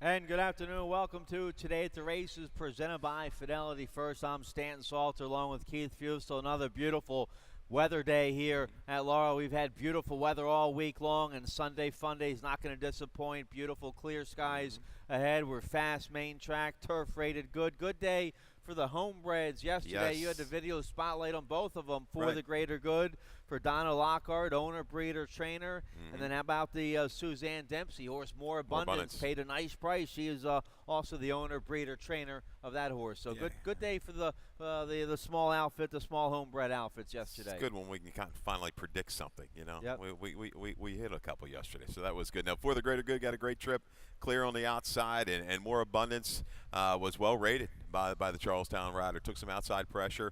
And good afternoon. Welcome to Today at the Races, presented by Fidelity First. I'm Stanton Salter along with Keith Fustel. Another beautiful weather day here at Laurel. We've had beautiful weather all week long, and Sunday Fun Day is not going to disappoint. Beautiful clear skies ahead. We're fast main track, turf rated good. Good day for the homebreds yesterday. Yes. You had the video spotlight on both of them for the greater good. For Donna Lockhart, owner, breeder, trainer. And then how about the Suzanne Dempsey horse, More Abundance. Paid a nice price. She is also the owner, breeder, trainer of that horse. So good day for the small outfit, the small homebred outfits yesterday. It's good when we can kind of finally predict something, you know. Yep. We hit a couple yesterday, so that was good. Now, for the greater good, got a great trip, clear on the outside, and More Abundance was well rated by the Charlestown rider. Took some outside pressure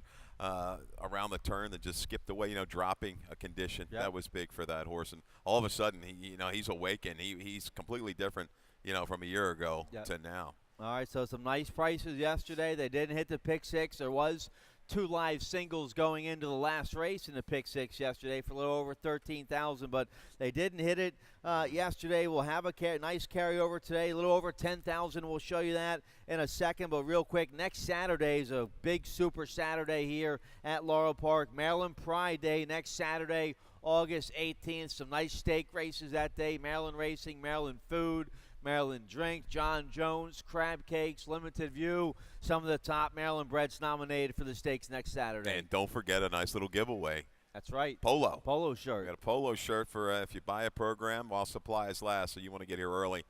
around the turn that just skipped away, you know, dropping a condition. Yep. That was big for that horse. And all of a sudden, he's awakened. He's completely different, you know, from a year ago to now. All right, so some nice prices yesterday. They didn't hit the pick six. There was 2 live singles going into the last race in the pick six yesterday for a little over $13,000, but they didn't hit it yesterday. We'll have a nice carryover today, a little over $10,000. We'll show you that in a second, but real quick, next Saturday is a big Super Saturday here at Laurel Park. Maryland Pride Day next Saturday, August 18th. Some nice steak races that day. Maryland Racing, Maryland Food, Maryland Drink, John Jones, Crab Cakes, Limited View, some of the top Maryland breds nominated for the stakes next Saturday. And don't forget a nice little giveaway. That's right. Polo shirt. We got a polo shirt for if you buy a program while supplies last, so you want to get here early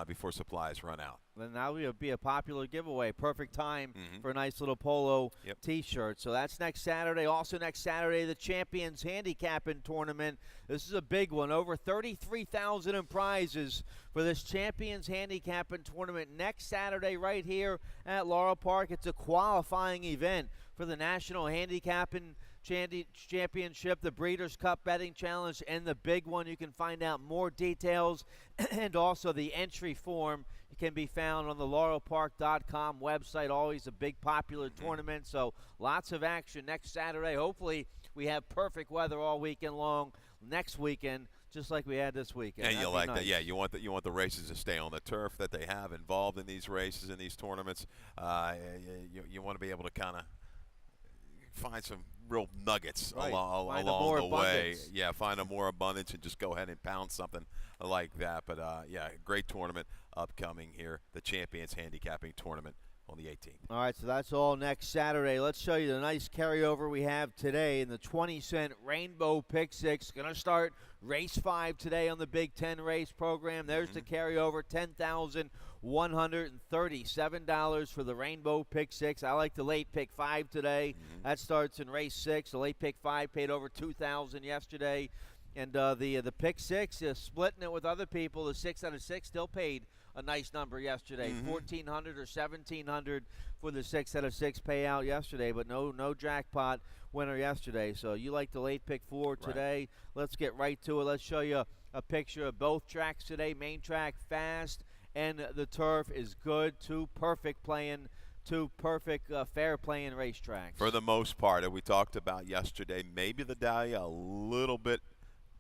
before supplies run out. Then that will be a popular giveaway. Perfect time for a nice little polo T-shirt. So that's next Saturday. Also next Saturday, the Champions Handicapping Tournament. This is a big one. Over $33,000 in prizes for this Champions Handicapping Tournament next Saturday right here at Laurel Park. It's a qualifying event for the National Handicapping Championship, the Breeders' Cup Betting Challenge, and the big one. You can find out more details and also the entry form. It can be found on the laurelpark.com website. Always a big popular tournament, so lots of action next Saturday. Hopefully we have perfect weather all weekend long next weekend, just like we had this weekend. And you like nice. that, yeah. You want the races to stay on the turf that they have involved in these races, in these tournaments. You want to be able to kind of find some real nuggets along the way. Yeah, find a More Abundance and just go ahead and pound something like that. But, great tournament upcoming here, the Champions Handicapping Tournament on the 18th. All right, so that's all next Saturday. Let's show you the nice carryover we have today in the 20-cent Rainbow Pick Six. Going to start race 5 today on the Big Ten race program. There's the carryover, $10,137 for the Rainbow Pick Six. I like the late pick 5 today. That starts in race 6. The late pick 5 paid over $2,000 yesterday. And the pick 6 is splitting it with other people. The 6 out of 6 still paid a nice number yesterday, $1,400 or $1,700 for the 6 out of 6 payout yesterday, but no jackpot winner yesterday. So you like the late pick 4 today. Let's get right to it. Let's show you a picture of both tracks today. Main track fast, and the turf is good. Two perfect fair playing racetracks. For the most part, we talked about yesterday, maybe the Dahlia a little bit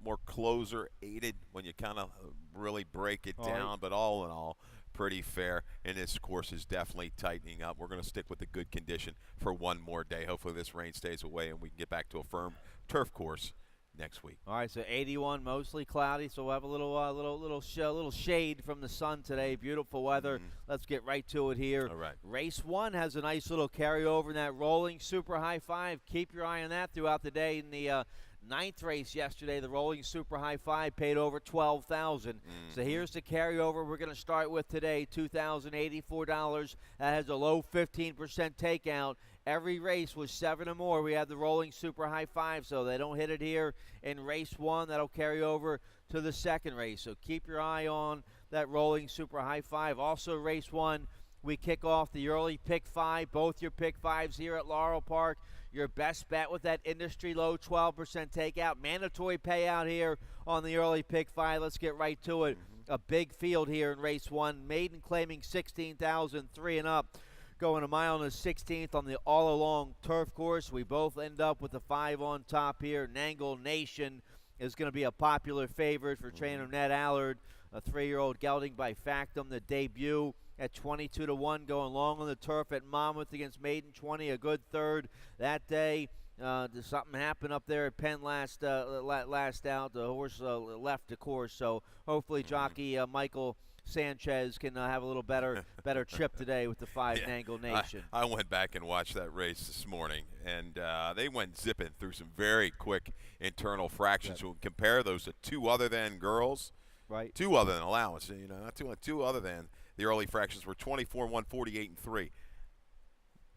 more closer aided when you kind of really break it down, but all in all, pretty fair. And this course is definitely tightening up. We're going to stick with the good condition for one more day. Hopefully this rain stays away and we can get back to a firm turf course next week. All right, so 81, mostly cloudy, so we'll have a little shade from the sun today. Beautiful weather. Let's get right to it here. All right. Race 1 has a nice little carryover in that rolling super high 5. Keep your eye on that throughout the day. In the 9th race yesterday, the rolling super high 5 paid over $12,000. So here's the carryover we're going to start with today, $2,084. That has a low 15% takeout. Every race was 7 or more. We had the rolling super high 5, so they don't hit it here in race 1. That'll carry over to the second race. So keep your eye on that rolling super high 5. Also race 1, we kick off the early pick 5, both your pick 5s here at Laurel Park. Your best bet with that industry low 12% takeout. Mandatory payout here on the early pick 5. Let's get right to it. A big field here in race 1. Maiden claiming $16,000, 3 and up. going a mile and a 16th on the all-along turf course. We both end up with a 5 on top here. Nangle Nation is going to be a popular favorite for trainer Ned Allard, a 3-year-old gelding by Factum, the debut at 22-1, going long on the turf at Monmouth against Maiden 20, a good third that day. Something happened up there at Penn last out. The horse left the course, so hopefully jockey Michael Sanchez can have a little better trip today with the 5 Nangle Nation. I went back and watched that race this morning, and they went zipping through some very quick internal fractions. We'll compare those to 2 other than girls. Right. 2 other than allowance, not 2 other than the early fractions were 24 1 48 and 3.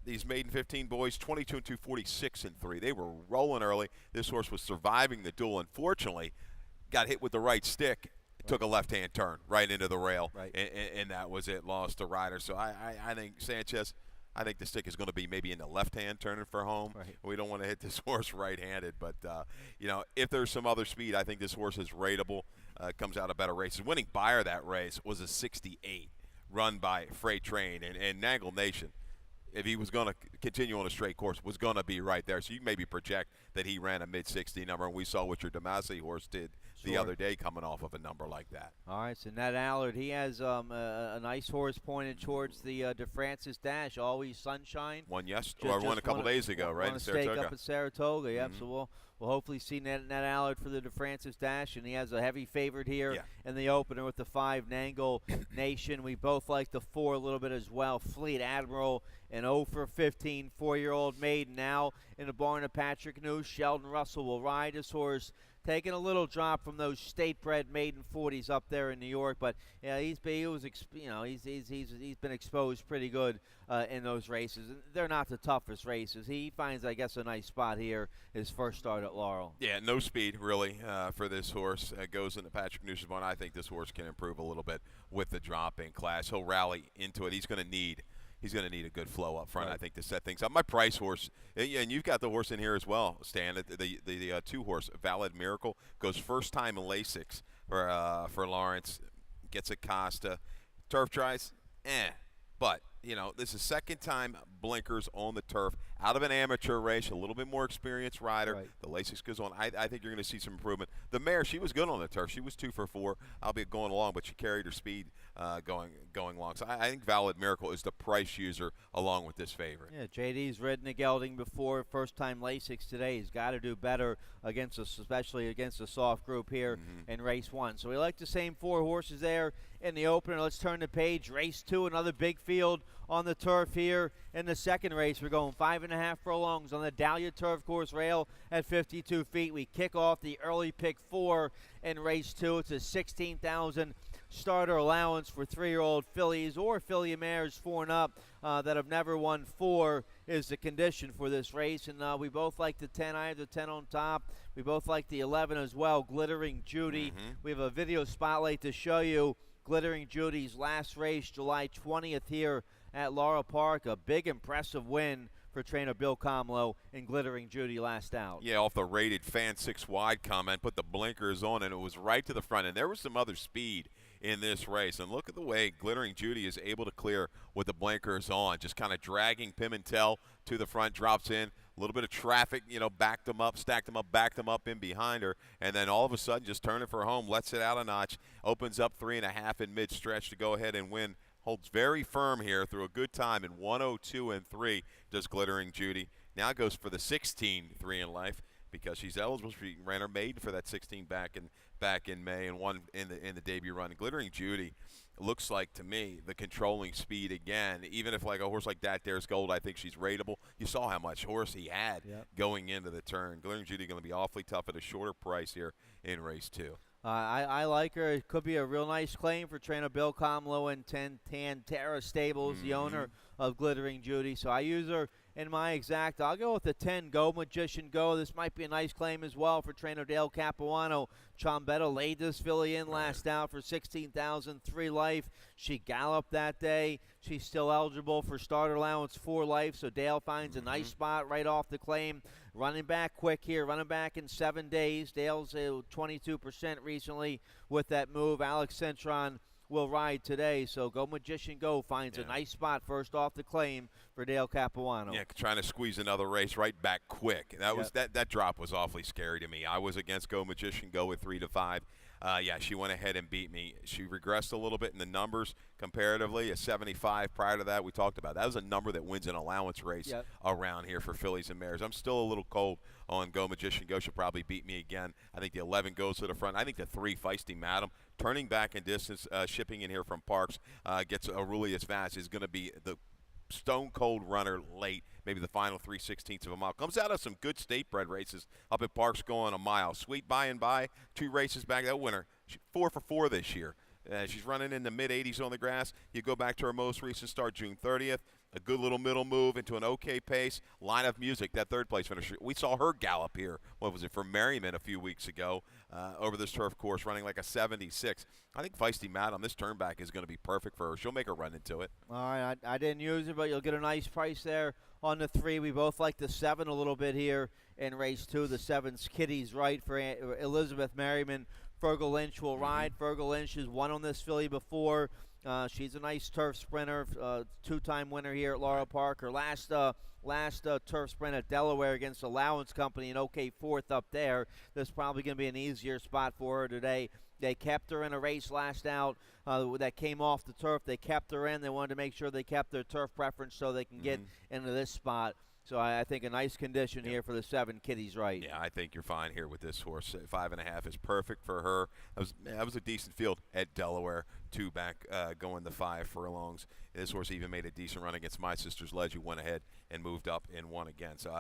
These maiden 15 boys 22 and 2 46 and 3. They were rolling early. This horse was surviving the duel. Unfortunately, got hit with the right stick. Took a left-hand turn right into the rail, and that was it. Lost the rider. So I think Sanchez. I think the stick is going to be maybe in the left hand turning for home. Right. We don't want to hit this horse right-handed, but if there's some other speed, I think this horse is rateable. Comes out of better races. Winning buyer that race was a 68, run by Freight Train and Nangle Nation. If he was going to continue on a straight course, was going to be right there. So you maybe project that he ran a mid-60 number, and we saw what your Demasi horse did the other day coming off of a number like that. All right, so Ned Allard, he has a nice horse pointed towards the DeFrancis Dash, Always Sunshine. Won a couple days ago, right, in Saratoga. Saratoga. Up at Saratoga, yep. So we'll hopefully see Ned Allard for the DeFrancis Dash, and he has a heavy favorite here in the opener with the 5 Nangle Nation. We both like the 4 a little bit as well. Fleet Admiral, an 0 for 15 4-year-old maiden now in the barn of Patrick New. Sheldon Russell will ride his horse, taking a little drop from those state-bred maiden 40s up there in New York, but he's been exposed pretty good in those races. They're not the toughest races. He finds, I guess, a nice spot here. His first start at Laurel. Yeah, no speed really for this horse. Goes into Patrick New's barn. I think this horse can improve a little bit with the drop in class. He'll rally into it. He's going to need a good flow up front, I think, to set things up. My price horse, and you've got the horse in here as well, Stan. The 2-horse, Valid Miracle, goes first time in Lasix for Lawrence. Gets a Costa. Turf tries, but this is second time blinkers on the turf out of an amateur race, a little bit more experienced rider. Right. The Lasix goes on. I think you're going to see some improvement. The mare, she was good on the turf. She was 2 for 4, albeit going along, but she carried her speed going along. So I think Valid Miracle is the price user along with this favorite. Yeah, JD's ridden a gelding before, first time Lasix today. He's got to do better against us, especially against a soft group here in race 1. So we like the same 4 horses there in the opener. Let's turn the page. Race 2, another big field on the turf here. In the second race, we're going 5.5 furlongs on the Dahlia Turf Course rail at 52 feet. We kick off the early pick 4 in race 2. It's a 16,000 starter allowance for 3-year-old fillies or filly mares 4 and up that have never won 4 is the condition for this race. And we both like the 10. I have the 10 on top. We both like the 11 as well, Glittering Judy. We have a video spotlight to show you Glittering Judy's last race, July 20th here at Laurel Park. A big, impressive win for trainer Bill Comlow in Glittering Judy last out. Yeah, off the rated fan 6 wide comment, put the blinkers on, and it was right to the front. And there was some other speed in this race. And look at the way Glittering Judy is able to clear with the blinkers on, just kind of dragging Pimentel to the front, drops in. A little bit of traffic, backed them up, stacked them up, backed them up in behind her, and then all of a sudden just turning for home, lets it out a notch, opens up 3.5 in mid-stretch to go ahead and win. Holds very firm here through a good time in 102 and 3 does Glittering Judy. Now goes for the 16-3 in life because she's eligible. She ran her maiden for that 16 back in May and won in the debut run. Glittering Judy looks like to me the controlling speed again. Even if like a horse like that Dares Gold, I think she's rateable. You saw how much horse he had going into the turn. Glittering Judy going to be awfully tough at a shorter price here in race 2. I like her. It could be a real nice claim for trainer Bill Comlow and Tantera Stables, the owner of Glittering Judy. So I use her in my exact. I'll go with the 10, Go Magician Go. This might be a nice claim as well for trainer Dale Capuano. Chombetta laid this filly in last out for 16,000, 3 life. She galloped that day. She's still eligible for starter allowance 4 life, so Dale finds a nice spot right off the claim. Running back quick here, running back in 7 days. Dale's 22% recently with that move. Alex Cintron will ride today. So Go Magician Go finds a nice spot first off the claim for Dale Capuano. Yeah, trying to squeeze another race right back quick. That was that drop was awfully scary to me. I was against Go Magician Go with 3 to 5. Yeah, she went ahead and beat me. She regressed a little bit in the numbers comparatively. A 75 prior to that we talked about. That was a number that wins an allowance race around here for fillies and mares. I'm still a little cold on Go Magician Go. She'll probably beat me again. I think the 11 goes to the front. I think the 3, Feisty Madam, turning back in distance, shipping in here from Parks, gets Aurelius Vaz, is going to be the stone-cold runner late, maybe the final 3/16 of a mile. Comes out of some good state-bred races up at Parks going a mile. Sweet By and By, 2 races back. That winner, 4 for 4 this year. She's running in the mid-80s on the grass. You go back to her most recent start, June 30th. A good little middle move into an okay pace. Line of Music, that third-place finisher. We saw her gallop here, what was it, for Merriman a few weeks ago over this turf course, running like a 76. I think Feisty Madam, this turn back is going to be perfect for her. She'll make a run into it. All right, I didn't use it, but you'll get a nice price there on the 3. We both like the 7 a little bit here in race 2. The 7's Kitty's Right for Elizabeth Merriman. Fergal Lynch will ride. Fergal Lynch has won on this filly before. She's a nice turf sprinter, 2-time winner here at Laurel Park. Her last turf sprint at Delaware against Allowance Company, an okay 4th up there. This is probably going to be an easier spot for her today. They kept her in a race last out that came off the turf. They kept her in. They wanted to make sure they kept their turf preference so they can get into this spot. So I think a nice condition here for the 7, Kitty's Right. Yeah, I think you're fine here with this horse. 5.5 is perfect for her. That was a decent field at Delaware. 2 back going the 5 furlongs. This horse even made a decent run against My Sister's Ledge, who went ahead and moved up and won again. So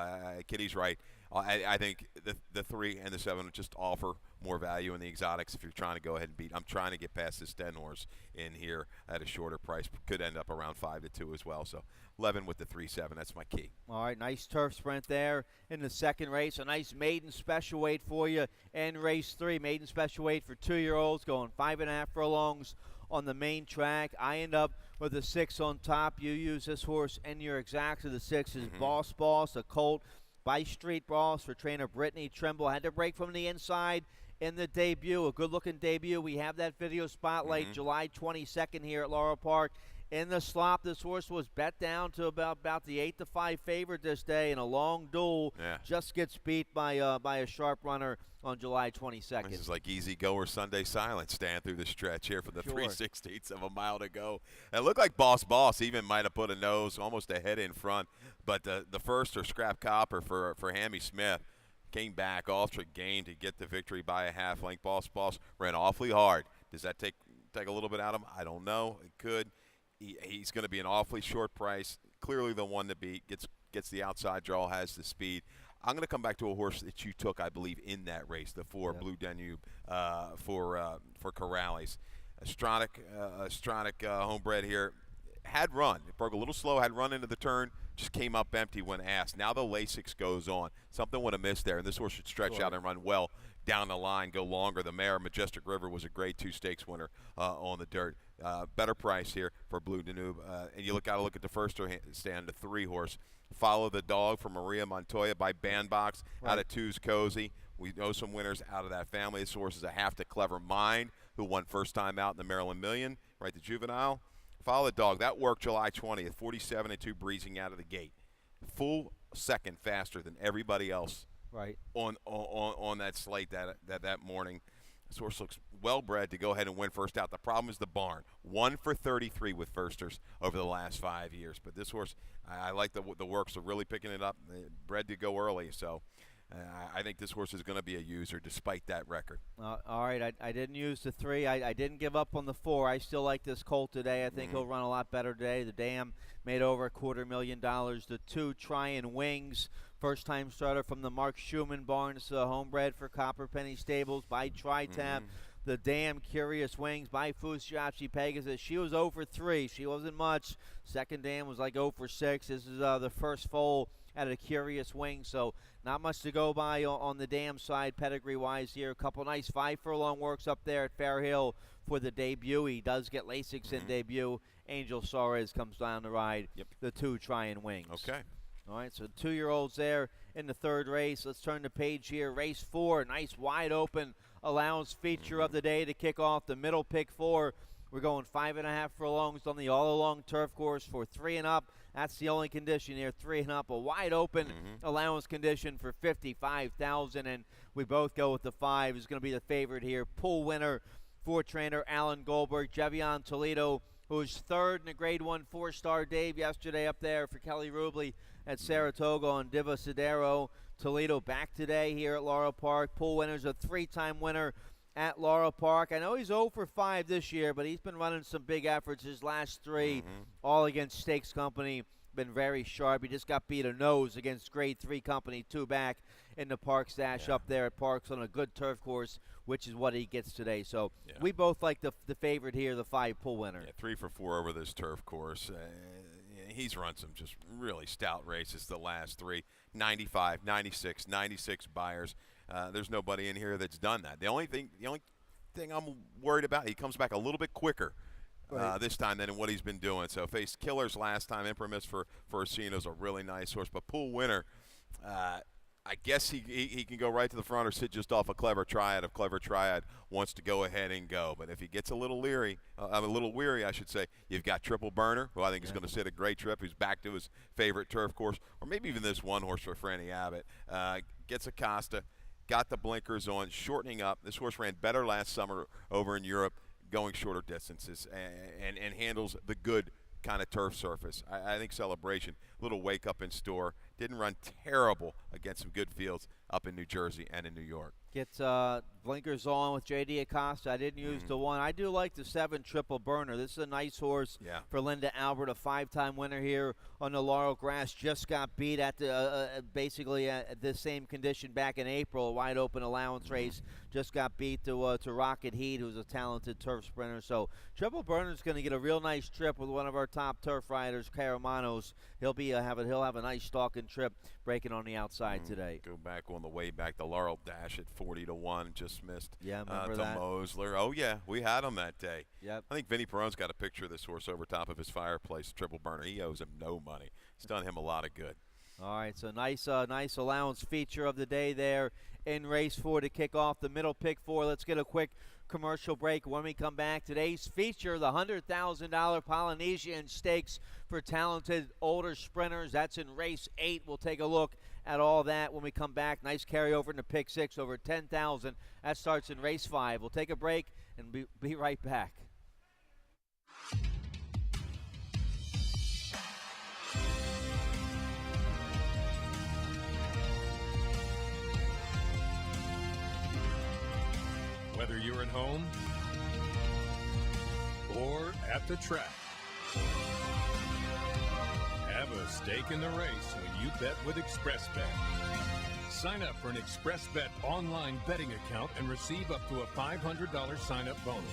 Kitty's Right. I think the 3 and the 7 just offer more value in the exotics if you're trying to go ahead and beat. I'm trying to get past this Den horse in here at a shorter price. Could end up around 5 to 2 as well. So 11 with the 3-7. That's my key. All right, nice turf sprint there in the second race. A nice maiden special weight for you in race 3. Maiden special weight for 2-year-olds going 5.5 furlongs on the main track. I end up with a 6 on top. You use this horse in your exacts. So the 6 is Boss, a colt by Street Boss for trainer Brittany Trimble. Had to break from the inside in the debut, a good-looking debut. We have that video spotlight July 22nd here at Laurel Park. In the slop, this horse was bet down to about the 8 to 5 favorite this day in a long duel. Just gets beat by a sharp runner on July 22nd. This is like easy goer Sunday silence stand through the stretch here for the 3/16 of a mile to go. It looked like Boss even might have put a nose almost a head in front, but the first or Scrap Copper for Hammy Smith came back ultra game to get the victory by a half length. Boss ran awfully hard. Does that take a little bit out of him? I don't know. It could. He's going to be an awfully short price. Clearly the one to beat. Gets the outside draw, has the speed. I'm going to come back to a horse that you took, I believe, in that race, the 4 Blue Danube for Corrales. Stronach homebred here. Had run. It broke a little slow, had run into the turn, just came up empty when asked. Now the Lasix goes on. Something would have missed there, and this horse should stretch out and run well down the line, go longer. The mare, Majestic River, was a grade 2 stakes winner on the dirt. Better price here for Blue Danube. And you got to look at the first stand, the 3 horse. Follow the Dog from Maria Montoya by Bandbox out of 2's Cozy. We know some winners out of that family. This horse is a Half to Clever Mind, who won first time out in the Maryland Million, right, the juvenile. Follow the Dog. That worked July 20th, 47 and 2 breezing out of the gate. Full second faster than everybody else on that slate that morning. This horse looks well-bred to go ahead and win first out. The problem is the barn. 1 for 33 with firsters over the last 5 years. But this horse, I like the works of really picking it up. Bred to go early, so I think this horse is going to be a user despite that record. All right, I didn't use the 3. I didn't give up on the 4. I still like this colt today. I think he'll run a lot better today. The Dam made over $250,000. The 2 Tryin' Wings, first-time starter from the Mark Schumann Barnes, homebred for Copper Penny Stables by Tri-Tap. The Dam Curious Wings by Fushiachi Pegasus. She was 0 for 3. She wasn't much. Second Dam was like 0 for 6. This is the first foal out of the Curious Wings, so not much to go by on the Dam side pedigree-wise here. A couple nice 5 furlong works up there at Fair Hill for the debut. He does get Lasix in debut. Angel Suarez comes down the ride. The 2 Tryin' Wings. Okay. All right, so 2-year-olds there in the third race. Let's turn the page here. Race 4, nice wide open allowance feature of the day to kick off the middle pick 4 We're going 5.5 furlongs on the all-along turf course for 3 and up. That's the only condition here, 3 and up. A wide-open allowance condition for $55,000, and we both go with the 5. Is going to be the favorite here. Pool winner for trainer Alan Goldberg. Jevion Toledo, who was third in the Grade 1 4-star Dave yesterday up there for Kelly Rubley at Saratoga on Diva Sidero. Toledo back today here at Laurel Park. Pool winner's a 3-time winner at Laurel Park. I know he's 0 for 5 this year, but he's been running some big efforts. His last 3, all against Stakes Company, been very sharp. He just got beat a nose against Grade 3 Company, 2 back in the Parks Dash up there at Parks on a good turf course, which is what he gets today. So we both like the favorite here, the 5 pool winner. 3 for 4 over this turf course. He's run some just really stout races the last 3, 95, 96, 96 buyers. There's nobody in here that's done that. The only thing I'm worried about, he comes back a little bit quicker this time than what he's been doing. So faced Killers last time. Imprimis for Orsino's a really nice horse. But pool winner, I guess he can go right to the front or sit just off a Clever Triad if Clever Triad wants to go ahead and go. But if he gets a little weary, I should say, you've got Triple Burner, who I think is going to sit a great trip, who's back to his favorite turf course, or maybe even this one horse for Franny Abbott. Gets Acosta, got the blinkers on, shortening up. This horse ran better last summer over in Europe, going shorter distances, and handles the good kind of turf surface. I think Celebration, little wake up in store, didn't run terrible against some good fields up in New Jersey and in New York. Gets blinkers on with J.D. Acosta. I didn't use the 1. I do like the 7 Triple Burner. This is a nice horse for Linda Albert, a 5-time winner here on the Laurel Grass. Just got beat at the basically at the same condition back in April, a wide open allowance race. Just got beat to Rocket Heat, who's a talented turf sprinter. So Triple Burner's going to get a real nice trip with one of our top turf riders, Caramanos. He'll have a nice stalking trip breaking on the outside today. Go back on the way back, the Laurel Dash at 40-1, just missed. Yeah, remember that. Mosler. Oh yeah, we had him that day. Yep. I think Vinnie Perone's got a picture of this horse over top of his fireplace. Triple Burner. He owes him no money. It's done him a lot of good. All right, so nice allowance feature of the day there in race 4 to kick off the middle pick 4. Let's get a quick commercial break. When we come back, today's feature, the $100,000 Polynesian Stakes for talented older sprinters. That's in race 8. We'll take a look at all that when we come back. Nice carryover into pick 6, over $10,000. That starts in race 5. We'll take a break and be right back. Whether you're at home or at the track, have a stake in the race when you bet with ExpressBet. Sign up for an ExpressBet online betting account and receive up to a $500 sign-up bonus.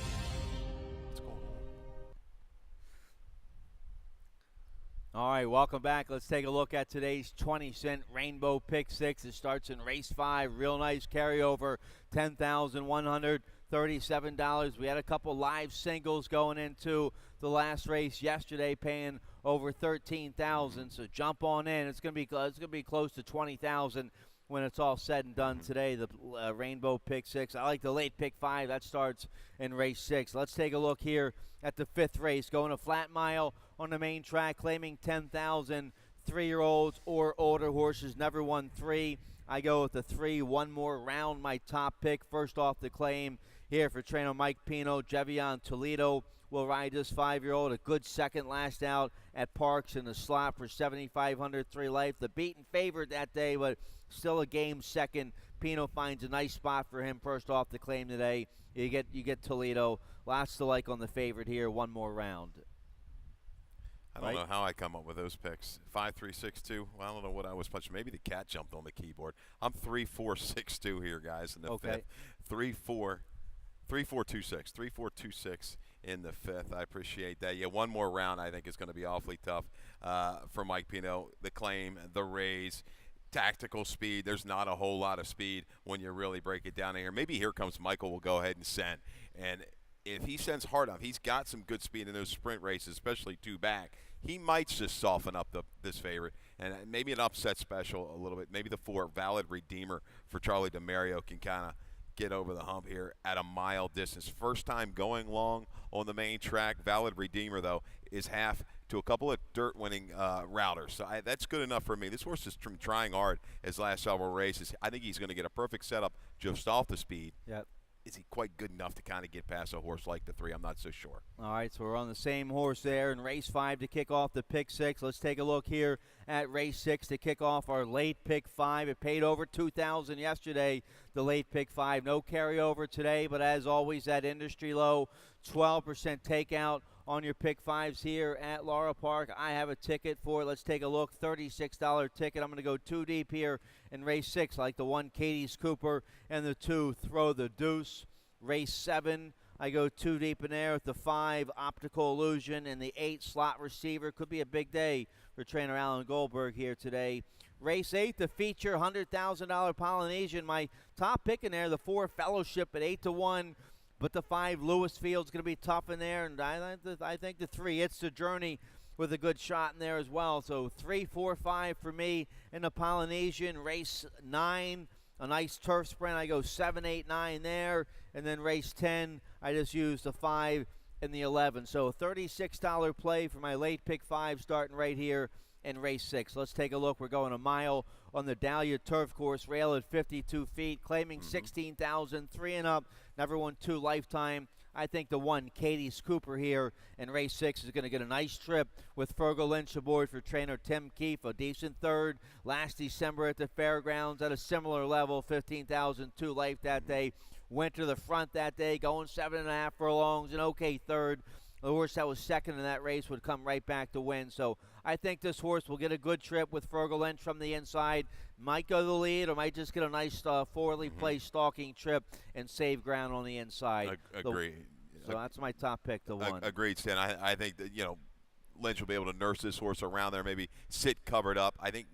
All right, welcome back. Let's take a look at today's 20-cent Rainbow Pick 6. It starts in race 5. Real nice carryover, $10,137. We had a couple live singles going into the last race yesterday, paying over $13,000. So jump on in. It's gonna be close to $20,000 when it's all said and done today. The Rainbow Pick 6. I like the late Pick 5. That starts in race 6. Let's take a look here at the 5th race, going a flat mile on the main track, claiming 10,000. 3-year-olds or older horses, never won 3. I go with the 3, one more round, my top pick. First off the claim here for trainer Mike Pino. Jevion Toledo will ride this 5-year-old. A good second last out at Parks in the slot for $7,500 3 life. The beaten favorite that day, but still a game second. Pino finds a nice spot for him first off the claim today. You get Toledo. Lots to like on the favorite here. One more round. I don't know how I come up with those picks. 5, 3, 6, 2. Well, I don't know what I was punching. Maybe the cat jumped on the keyboard. I'm 3, 4, 6, 2 here, guys, in the 5th. 3, 4, 3, 4, 2, 6. 3, 4, 2, 6 in the 5th. I appreciate that. Yeah, one more round I think is going to be awfully tough for Mike Pino. The claim, the raise, tactical speed. There's not a whole lot of speed when you really break it down here. Maybe Here Comes Michael will go ahead and send. And if he sends hard enough, he's got some good speed in those sprint races, especially 2 back. He might just soften up this favorite, and maybe an upset special a little bit. Maybe the 4, Valid Redeemer for Charlie DeMario, can kind of get over the hump here at a mile distance. First time going long on the main track. Valid Redeemer, though, is half to a couple of dirt-winning routers. So that's good enough for me. This horse is trying hard his last several races. I think he's going to get a perfect setup just off the speed. Yep. Is he quite good enough to kind of get past a horse like the 3? I'm not so sure. All right, so we're on the same horse there in race 5 to kick off the pick 6. Let's take a look here at race 6 to kick off our late pick 5. It paid over $2,000 yesterday, the late pick 5. No carryover today, but as always, that industry low, 12% takeout on your pick 5s here at Laurel Park. I have a ticket for it. Let's take a look. $36 ticket. I'm going to go 2 deep here in race 6, like the 1 Katie's Cooper and the 2 Throw the Deuce. Race 7, I go 2 deep in there with the 5 Optical Illusion and the 8 Slot Receiver. Could be a big day for trainer Alan Goldberg here today. Race 8, the feature $100,000 Polynesian. My top pick in there, the 4 Fellowship at 8-1. But the 5 Lewis Field's going to be tough in there, and I think the 3 It's the Journey with a good shot in there as well. So 3, 4, 5 for me in the Polynesian. Race 9, a nice turf sprint. I go 7, 8, 9 there, and then race 10, I just use the 5 and the 11. So $36 play for my late pick 5 starting right here in race 6. Let's take a look. We're going a mile on the Dahlia Turf Course, rail at 52 feet, claiming 16,000, 3 and up. Never won 2 lifetime. I think the 1 Katie's Cooper here in race 6 is going to get a nice trip with Fergal Lynch aboard for trainer Tim Keefe. A decent third last December at the fairgrounds at a similar level, 15,000, 2 life that day. Went to the front that day, going 7.5 furlongs, an okay third. The horse that was second in that race would come right back to win. So I think this horse will get a good trip with Fergal Lynch from the inside. Might go to the lead or might just get a nice forwardly placed stalking trip and save ground on the inside. Agreed. So that's my top pick, the 1. Agreed, Stan. I think that, Lynch will be able to nurse this horse around there, maybe sit covered up. I think,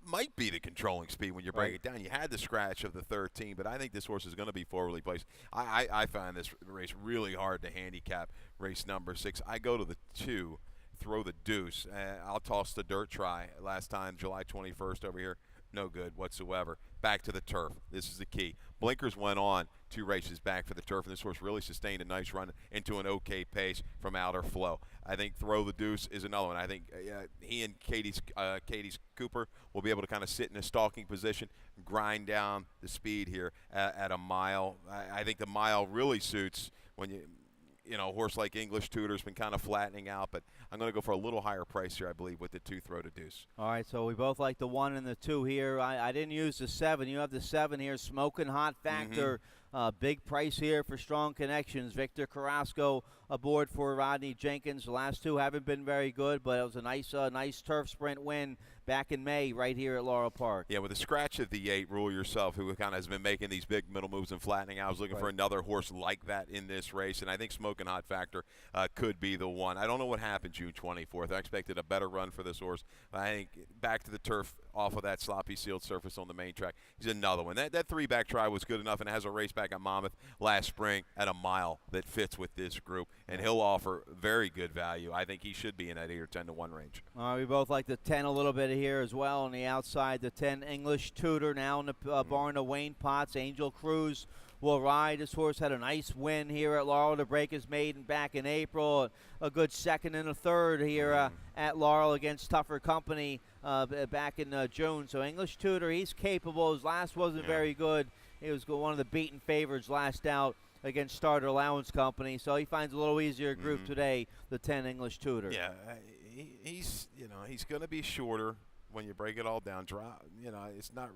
might be the controlling speed when you break it down. You had the scratch of the 13, but I think this horse is going to be forwardly placed. I find this race really hard to handicap, race number 6. I go to the 2, Throw the Deuce. I'll toss the dirt try. Last time, July 21st over here, no good whatsoever. Back to the turf. This is the key. Blinkers went on 2 races back for the turf, and this horse really sustained a nice run into an okay pace from outer flow. I think Throw the Deuce is another one. I think he and Katie's Cooper will be able to kind of sit in a stalking position, grind down the speed here at a mile. I think the mile really suits when a horse like English Tutor's been kind of flattening out, but I'm going to go for a little higher price here, I believe, with the 2 Throw the Deuce. All right, so we both like the 1 and the 2 here. I didn't use the 7. You have the 7 here, Smoking Hot Factor. Big price here for Strong Connections. Victor Carrasco aboard for Rodney Jenkins. The last 2 haven't been very good, but it was a nice turf sprint win back in May right here at Laurel Park. Yeah, with the scratch of the 8, Rule Yourself, who kind of has been making these big middle moves and flattening. I was looking for another horse like that in this race, and I think Smoking Hot Factor could be the one. I don't know what happened June 24th. I expected a better run for this horse. I think back to the turf off of that sloppy sealed surface on the main track. He's another one. That 3-back try was good enough, and has a race back at Monmouth last spring at a mile that fits with this group, and he'll offer very good value. I think he should be in that 8 or 10-1 range. All right, we both like the 10 a little bit here as well on the outside. The 10 English Tutor now in the barn of Wayne Potts. Angel Cruz will ride. This horse had a nice win here at Laurel to break his maiden back in April. A good second and a third here at Laurel against tougher company back in June. So English Tutor, he's capable. His last wasn't very good. He was one of the beaten favorites last out against Starter Allowance Company. So he finds a little easier group today, the 10 English Tutor. Yeah, he's going to be shorter when you break it all down. It's not.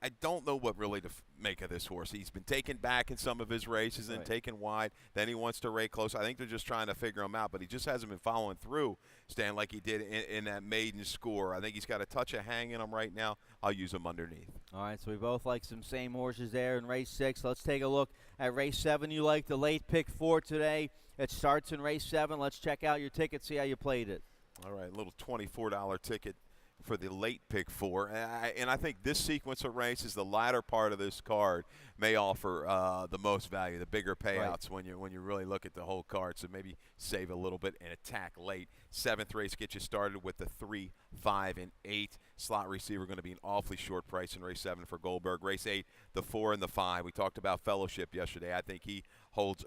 I don't know what really to make of this horse. He's been taken back in some of his races and taken wide. Then he wants to rake close. I think they're just trying to figure him out, but he just hasn't been following through, Stan, like he did in that maiden score. I think he's got a touch of hang in him right now. I'll use him underneath. All right, so we both like some same horses there in race 6. Let's take a look at race 7. You like the late pick 4 today. It starts in race 7. Let's check out your ticket, see how you played it. All right, a little $24 ticket for the late pick 4. And I think this sequence of races, the latter part of this card, may offer the most value, the bigger payouts when you really look at the whole card. So maybe save a little bit and attack late. 7th race gets you started with the 3, 5, and 8. Slot receiver going to be an awfully short price in race 7 for Goldberg. Race 8, the 4 and the 5. We talked about Fellowship yesterday. I think he holds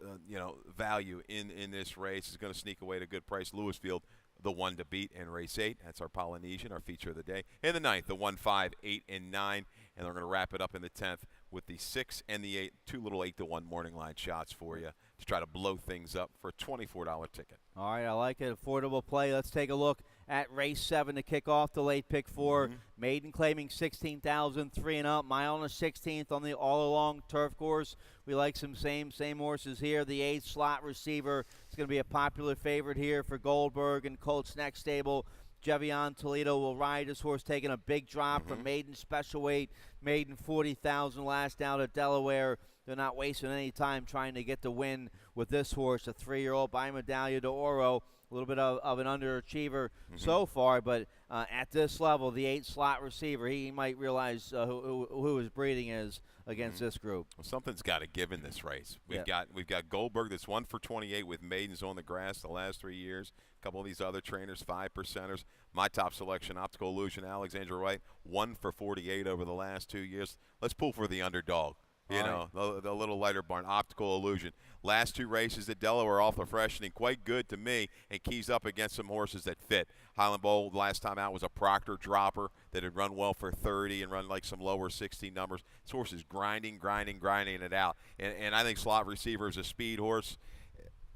value in this race. He's going to sneak away at a good price. Lewisfield, the 1 to beat in race 8. That's our Polynesian, our feature of the day. In the 9th, the 1, 5, 8, and 9. And they're going to wrap it up in the 10th with the 6 and the 8. 2 little 8-to-1 morning line shots for you to try to blow things up for a $24 ticket. All right, I like it. Affordable play. Let's take a look at race 7 to kick off the late pick 4. Maiden claiming 16,000, 3 and up. Mile and a 16th on the all-along turf course. We like some same horses here. The 8 slot receiver is going to be a popular favorite here for Goldberg and Colts next stable. Jevion Toledo will ride this horse, taking a big drop from maiden special weight. Maiden 40,000 last out at Delaware. They're not wasting any time trying to get the win with this horse, a 3-year-old by Medaglia d'Oro. A little bit of an underachiever so far, but at this level, the 8 slot receiver, he might realize who his breeding is against this group. Well, something's got to give in this race. We've got Goldberg that's 1 for 28 with maidens on the grass the last 3 years. A couple of these other trainers, 5-percenters. My top selection, Optical Illusion, Alexandra Wright, 1 for 48 over the last 2 years. Let's pull for the underdog. The little lighter barn, Optical Illusion. Last 2 races at Delaware off the freshening, quite good to me, and keys up against some horses that fit. Highland Bowl last time out was a Proctor dropper that had run well for 30 and run like some lower 60 numbers. This horse is grinding it out. And I think slot receiver is a speed horse.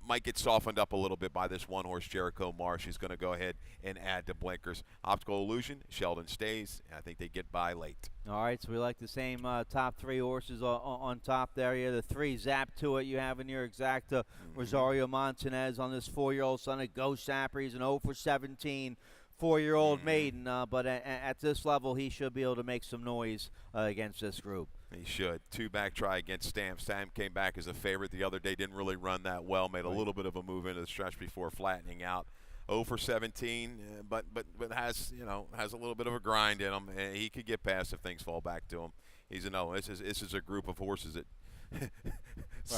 Might get softened up a little bit by this one horse, Jericho Marsh. He's going to go ahead and add to blinkers. Optical Illusion, Sheldon stays. I think they get by late. All right, so we like the same top 3 horses on top there. Yeah, the 3 Zap to it you have in your exacta. Rosario Montanez on this 4-year-old son of Ghost Sapper. He's an 0 for 17. 4-year-old maiden, but at this level, he should be able to make some noise against this group. He should. 2-back try against Stamp. Stamp came back as a favorite the other day. Didn't really run that well. Made a little bit of a move into the stretch before flattening out. 0 for 17, but has a little bit of a grind in him. He could get past if things fall back to him. He's a no. This is a group of horses that.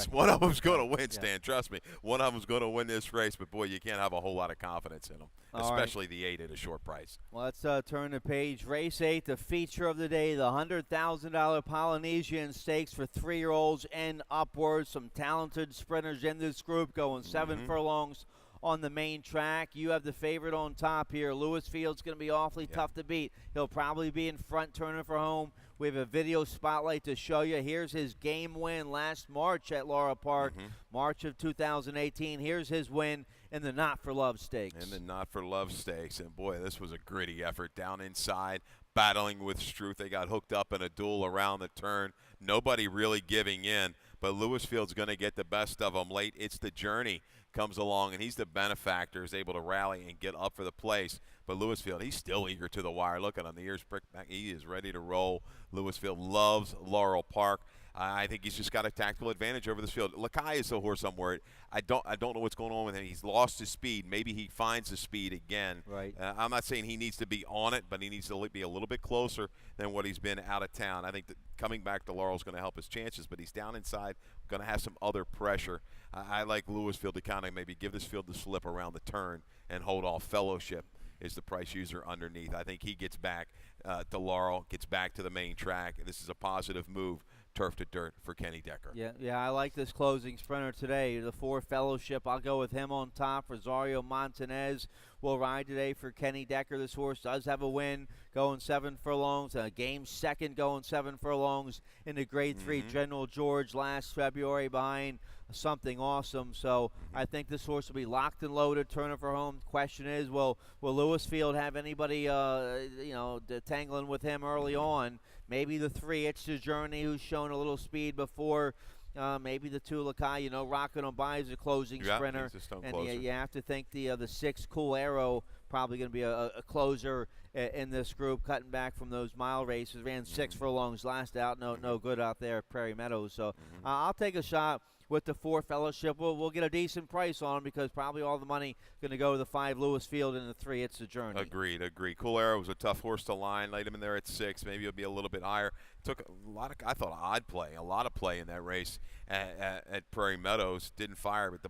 One of them's going to win, Stan. Trust me. One of them's going to win this race, but boy, you can't have a whole lot of confidence in them, especially the 8 at a short price. Well, let's turn the page. Race 8, the feature of the day, the $100,000 Polynesian Stakes for 3-year-olds and upwards. Some talented sprinters in this group going 7 furlongs on the main track. You have the favorite on top here. Lewisfield's going to be awfully tough to beat. He'll probably be in front turning for home. We have a video spotlight to show you. Here's his game win last March at Laura Park, March of 2018. Here's his win in the Not for Love Stakes. In the Not for Love Stakes. And, boy, this was a gritty effort down inside, battling with Struth. They got hooked up in a duel around the turn. Nobody really giving in. But Lewisfield's going to get the best of them late. It's the journey comes along, and he's the benefactor, is able to rally and get up for the place. But Lewisfield, he's still eager to the wire. Look at him, the ears pricked back. He is ready to roll. Lewisfield loves Laurel Park. I think he's just got a tactical advantage over this field. Lakai is the horse I'm worried. I don't know what's going on with him. He's lost his speed. Maybe he finds the speed again. Right. I'm not saying he needs to be on it, but he needs to be a little bit closer than what he's been out of town. I think that coming back to Laurel is going to help his chances, but he's down inside, going to have some other pressure. I like Lewisfield to kind of maybe give this field the slip around the turn and hold off. Fellowship is the price user underneath. I think he gets back to Laurel, gets back to the main track. This is a positive move. Turf to dirt for Kenny Decker. Yeah, I like this closing sprinter today. The 4 Fellowship, I'll go with him on top. Rosario Montanez will ride today for Kenny Decker. This horse does have a win, going 7 furlongs. Game second, going 7 furlongs in the Grade 3 General George last February behind Something Awesome. So I think this horse will be locked and loaded, turning for home. Question is, will Lewisfield have anybody, tangling with him early on? Maybe the 3, It's the Journey, who's shown a little speed before. Maybe the 2, Lakai, rocking on by as a closing sprinter. And you have to think the 6, Cool Arrow, probably going to be a closer in this group, cutting back from those mile races. Ran 6 furlongs last out. No good out there at Prairie Meadows. So I'll take a shot with the 4 fellowship. We'll get a decent price on him because probably all the money going to go to the 5 Lewis Field and the 3 It's a Journey. Agreed. Cool Arrow was a tough horse to line. Laid him in there at 6. Maybe it'll be a little bit higher. Took a lot of, I thought, a lot of play in that race at Prairie Meadows. Didn't fire, but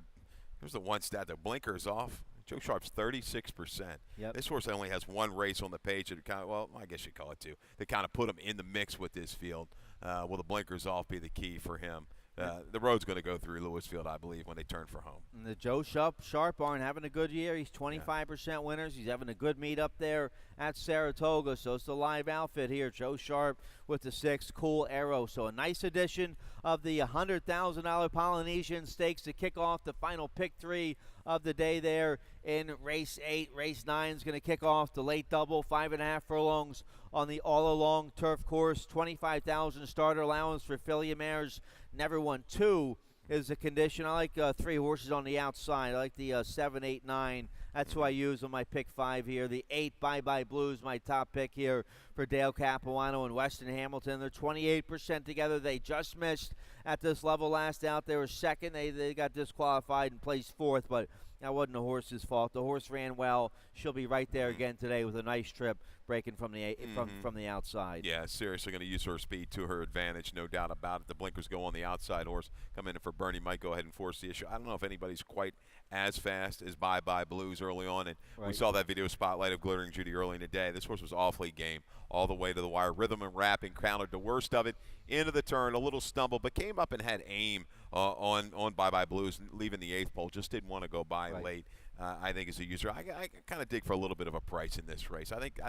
here's the one stat: the blinkers off. Joe Sharp's 36%. Yep. This horse only has 1 race on the page that kind of, well, I guess you call it 2. They kind of put him in the mix with this field. Will the blinkers off be the key for him? The road's going to go through Lewisfield, I believe, when they turn for home. And the Joe Sharp barn having a good year. He's 25% winners. He's having a good meet up there at Saratoga. So it's the live outfit here. Joe Sharp with the 6 Cool Arrow. So a nice addition of the $100,000 Polynesian Stakes to kick off the final pick 3 of the day there in race 8. Race 9 is going to kick off the late double, 5.5 furlongs on the all-along turf course. 25,000 starter allowance for filly mares. Never won 2 is the condition. I like 3 horses on the outside. I like the 7, 8, 9. That's who I use on my pick 5 here. The 8, Bye Bye Blues, my top pick here for Dale Capuano and Weston Hamilton. They're 28% together. They just missed at this level last out. They were second. They got disqualified and placed 4th, but that wasn't the horse's fault. The horse ran well. She'll be right there again today with a nice trip breaking from the outside. Yeah, seriously going to use her speed to her advantage, no doubt about it. The blinkers go on the outside. Horse come in for Bernie, might go ahead and force the issue. I don't know if anybody's quite as fast as Bye Bye Blues early on, and we saw that video spotlight of Glittering Judy early in the day. This horse was awfully game all the way to the wire. Rhythm and wrapping, countered the worst of it into the turn, a little stumble, but came up and had aim on Bye Bye Blues, leaving the 8th pole. Just didn't want to go by late. I think as a user, I kind of dig for a little bit of a price in this race. I think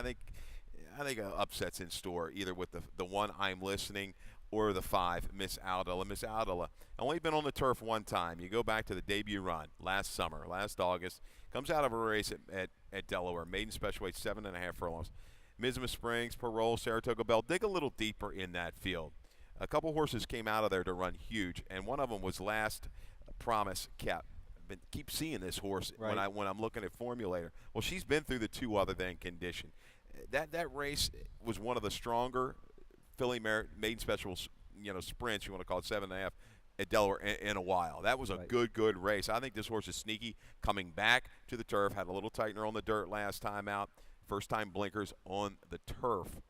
upsets in store, either with the 1 I'm Listening or the 5 Miss Aldala. Miss Aldala only been on the turf 1 time. You go back to the debut run last summer, last August. Comes out of a race at Delaware, maiden special weight, 7.5 furlongs. Misma Springs, Parole, Saratoga Bell. Dig a little deeper in that field. A couple horses came out of there to run huge, and one of them was Last Promise Kept. Keep seeing this horse when I'm looking at Formulator. Well, she's been through the 2 other than condition. That race was one of the stronger filly maiden special sprints, you want to call it 7.5 at Delaware in a while. That was a good race. I think this horse is sneaky coming back to the turf. Had a little tightener on the dirt last time out. First time blinkers on the turf.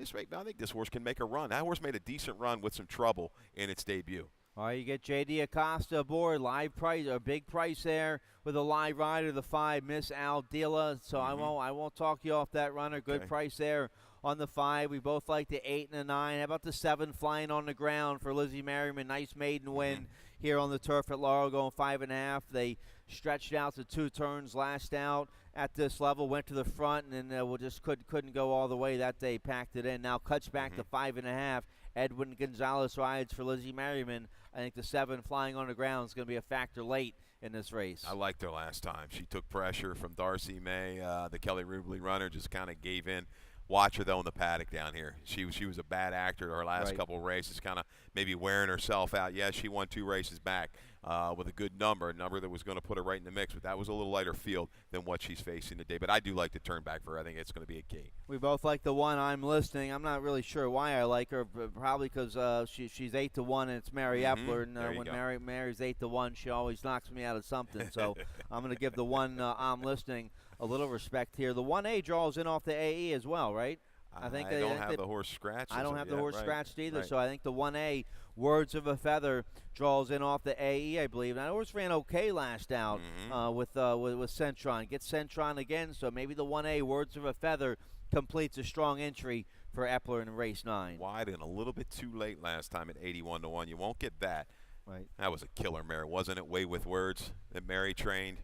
I think this horse can make a run. That horse made a decent run with some trouble in its debut. All right, you get J.D. Acosta aboard, live price, a big price there with a live rider, the 5 Miss Aldila. So I won't talk you off that runner. Good price there on the 5. We both like the 8 and the 9. How about the 7 Flying on the Ground for Lizzie Merriman? Nice maiden win here on the turf at Laurel, going 5.5. They stretched out to 2 turns last out at this level, went to the front, and then just couldn't go all the way that day. Packed it in. Now cuts back to 5.5. Edwin Gonzalez rides for Lizzie Merriman. I think the 7 Flying on the Ground is going to be a factor late in this race. I liked her last time. She took pressure from Darcy May. The Kelly Rubley runner just kind of gave in. Watch her, though, in the paddock down here. She was a bad actor her last couple of races, kind of maybe wearing herself out. Yes, she won 2 races back with a good number, a number that was going to put her right in the mix, but that was a little lighter field than what she's facing today. But I do like the turn back for her. I think it's going to be a key. We both like the 1 I'm Listening. I'm not really sure why I like her, but probably because she's 8-1 and it's Mary Epler. And when Mary's 8-1, she always knocks me out of something. So I'm going to give the 1 I'm Listening a little respect here. The 1A draws in off the AE as well, right? I don't have the horse scratched. I don't have the horse scratched either, so I think the 1A, Words of a Feather, draws in off the AE, I believe. Now, the horse ran okay last out with Centron. Gets Centron again, so maybe the 1A, Words of a Feather, completes a strong entry for Epler in race 9. Wide and a little bit too late last time at 81-1. You won't get that. Right. That was a killer mare, wasn't it? Way with Words that Mary trained.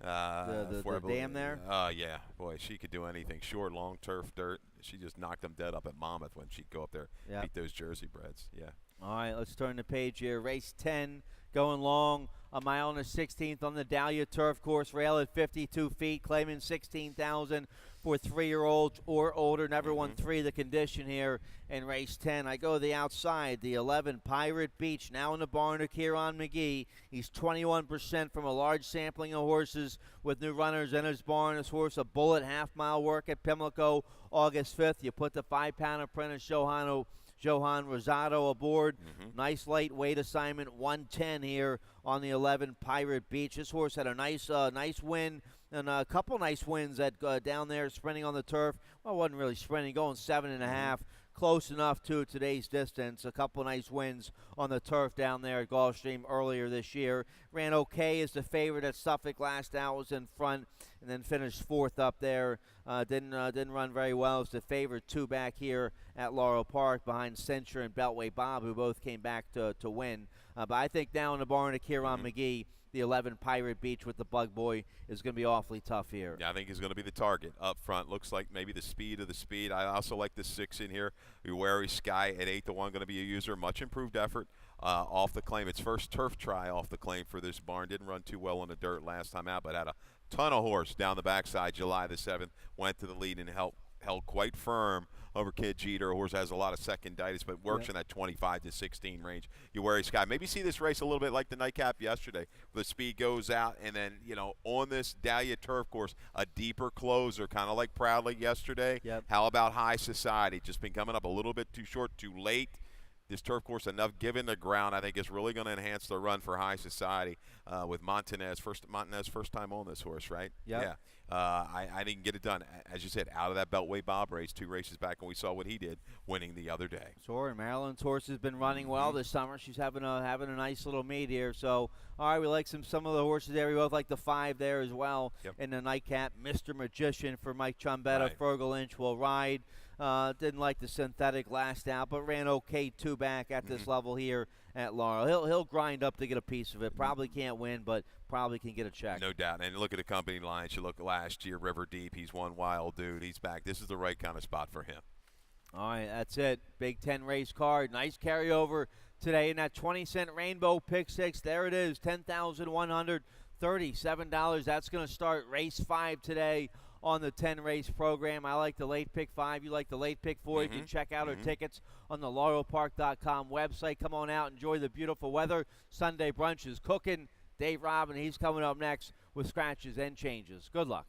The dam there? Yeah. Boy, she could do anything. Short, long, turf, dirt. She just knocked them dead up at Monmouth when she'd go up there, beat those Jersey breds. Yeah. All right, let's turn the page here. Race 10 going long, a mile and a 16th on the Dahlia Turf Course. Rail at 52 feet, claiming $16,000 for 3-year-olds or older. Never won 3 the condition here in race 10. I go to the outside, the 11 Pirate Beach, now in the barn of Kieran McGee. He's 21% from a large sampling of horses with new runners in his barn. This horse, a bullet half-mile work at Pimlico August 5th. You put the 5-pound apprentice Johanno Johan Rosado aboard. Nice lightweight assignment, 110 here on the 11 Pirate Beach. This horse had a nice win and a couple nice wins at down there sprinting on the turf. Well, it wasn't really sprinting, going 7.5. Close enough to today's distance. A couple nice wins on the turf down there at Gulfstream earlier this year. Ran okay as the favorite at Suffolk last out, was in front, and then finished fourth up there. Didn't run very well as the favorite, 2 back here at Laurel Park behind Cincher and Beltway Bob, who both came back to win. But I think down in the barn at Kieran McGee, the 11 Pirate Beach with the Bug Boy is going to be awfully tough here. Yeah, I think he's going to be the target up front. Looks like maybe the speed of the speed. I also like the 6 in here. Uwari Sky at 8-1 going to be a user. Much improved effort off the claim. Its first turf try off the claim for this barn. Didn't run too well on the dirt last time out, but had a ton of horse down the backside July the 7th. Went to the lead and held quite firm over Kid Jeter. Horse has a lot of seconditis, but works in that 25 to 16 range. Uwari Sky. Maybe see this race a little bit like the nightcap yesterday. The speed goes out, and then, on this Dahlia turf course, a deeper closer, kind of like Proudly yesterday. How about High Society? Just been coming up a little bit too short, too late. This turf course, enough given the ground, I think is really going to enhance the run for High Society with Montanez. First time on this horse, right? Yeah. I didn't get it done. As you said, out of that Beltway Bob race 2 races back, and we saw what he did, winning the other day. Sure, and Marilyn's horse has been running well this summer. She's having a nice little meet here. So, all right, we like some of the horses there. We both like the 5 there as well in the nightcap. Mr. Magician for Mike Chumbetta. Right. Fergal Lynch will ride. Didn't like the synthetic last out, but ran okay 2 back at this level here at Laurel. He'll grind up to get a piece of it. Probably can't win, but probably can get a check. No doubt. And look at the company lines. You look at last year, River Deep. He's one wild dude. He's back. This is the right kind of spot for him. All right, that's it. Big 10 race card. Nice carryover today in that 20-cent Rainbow Pick 6. There it is, $10,137. That's going to start race 5 today on the 10-race program. I like the late pick 5. You like the late pick 4. You can check out our tickets on the laurelpark.com website. Come on out. Enjoy the beautiful weather. Sunday brunch is cooking. Dave Robin, he's coming up next with scratches and changes. Good luck.